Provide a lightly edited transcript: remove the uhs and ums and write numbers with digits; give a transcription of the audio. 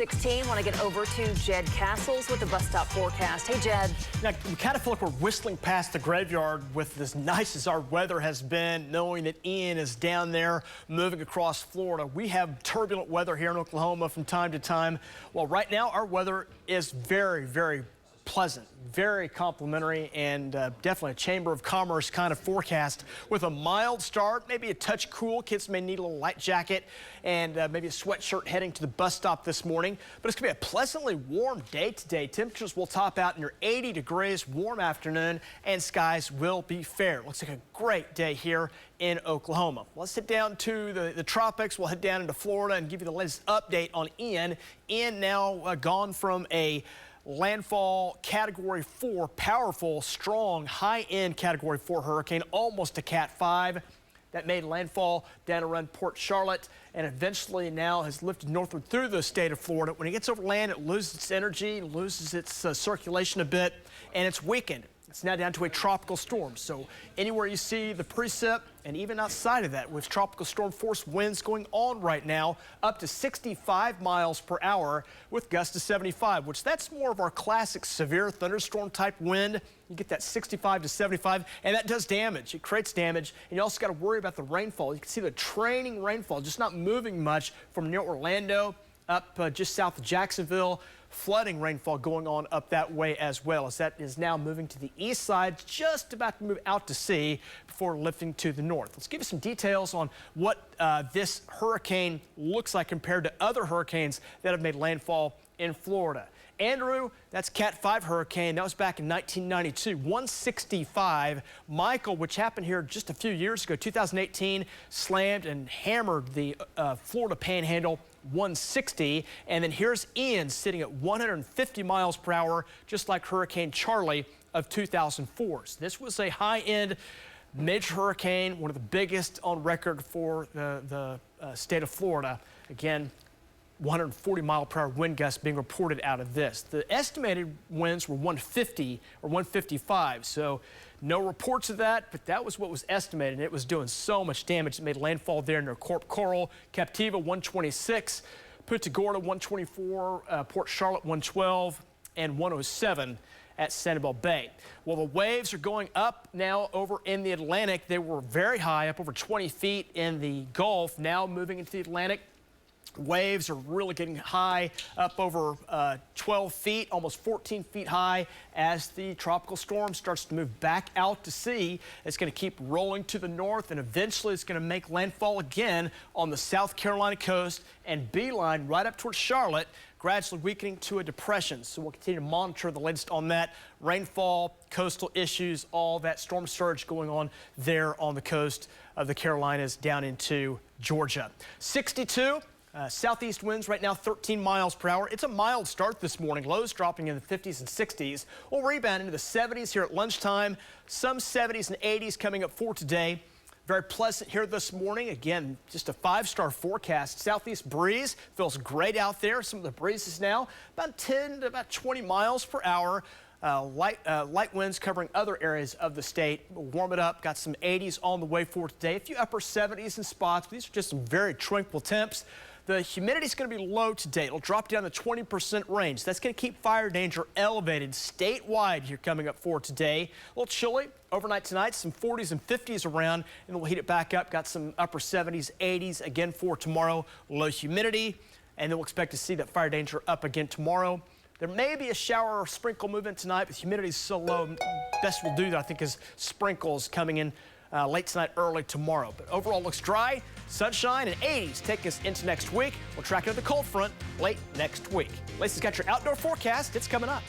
16. Want to get over to Jed Castles with the bus stop forecast. Hey, Jed. Now, we kind of feel like we're whistling past the graveyard with as nice as our weather has been, knowing that Ian is down there moving across Florida. We have turbulent weather here in Oklahoma from time to time. Well, right now, our weather is very, very pleasant, very complimentary, and definitely a Chamber of Commerce kind of forecast with a mild start, maybe a touch cool. Kids may need a little light jacket and maybe a sweatshirt heading to the bus stop this morning. But it's going to be a pleasantly warm day today. Temperatures will top out in your 80 degrees, warm afternoon, and skies will be fair. Looks like a great day here in Oklahoma. Let's head down to the tropics. We'll head down into Florida and give you the latest update on Ian. Ian now gone from a landfall Category 4, powerful, strong, high-end Category 4 hurricane, almost a Cat 5. That made landfall down around Port Charlotte and eventually now has lifted northward through the state of Florida. When it gets over land, it loses its energy, loses its circulation a bit, and it's weakened. It's now down to a tropical storm. So anywhere you see the precip, and even outside of that, with tropical storm force winds going on right now, up to 65 miles per hour with gusts to 75, which that's more of our classic severe thunderstorm type wind. You get that 65 to 75, and that does damage. It creates damage, and you also got to worry about the rainfall. You can see the trailing rainfall just not moving much from near Orlando up just south of Jacksonville. Flooding rainfall going on up that way as well, as that is now moving to the east side, just about to move out to sea before lifting to the north. Let's give you some details on what this hurricane looks like compared to other hurricanes that have made landfall in Florida. Andrew, that's Cat 5 hurricane. That was back in 1992, 165. Michael, which happened here just a few years ago, 2018, slammed and hammered the Florida Panhandle, 160. And then here's Ian sitting at 150 miles per hour, just like Hurricane Charlie of 2004. So this was a high-end major hurricane, one of the biggest on record for the state of Florida. Again, 140 mile per hour wind gusts being reported out of this. The estimated winds were 150 or 155, so no reports of that, but that was what was estimated, and it was doing so much damage. It made landfall there near Corp Coral, Captiva 126, Punta Gorda 124, Port Charlotte 112, and 107 at Sanibel Bay. Well, the waves are going up now over in the Atlantic. They were very high, up over 20 feet in the Gulf, now moving into the Atlantic. Waves are really getting high, up over 12 feet, almost 14 feet high, as the tropical storm starts to move back out to sea. It's going to keep rolling to the north, and eventually it's going to make landfall again on the South Carolina coast and beeline right up towards Charlotte, gradually weakening to a depression. So we'll continue to monitor the latest on that. Rainfall, coastal issues, all that storm surge going on there on the coast of the Carolinas down into Georgia. 62. Southeast winds right now 13 miles per hour. It's a mild start this morning. Lows dropping in the 50s and 60s. We'll rebound into the 70s here at lunchtime. Some 70s and 80s coming up for today. Very pleasant here this morning. Again, just a 5-star forecast. Southeast breeze feels great out there. Some of the breezes now about 10 to about 20 miles per hour. Light winds covering other areas of the state. We'll warm it up. Got some 80s on the way for today. A few upper 70s in spots. But these are just some very tranquil temps. The humidity is going to be low today. It'll drop down the 20% range. That's going to keep fire danger elevated statewide here coming up for today. A little chilly overnight tonight, some 40s and 50s around, and then we'll heat it back up. Got some upper 70s, 80s again for tomorrow. Low humidity, and then we'll expect to see that fire danger up again tomorrow. There may be a shower or sprinkle movement tonight, but humidity is so low. Best we'll do that, I think, is sprinkles coming in late tonight, early tomorrow. But overall looks dry, sunshine, and 80s take us into next week. We'll track into the cold front late next week. Lacey's got your outdoor forecast. It's coming up.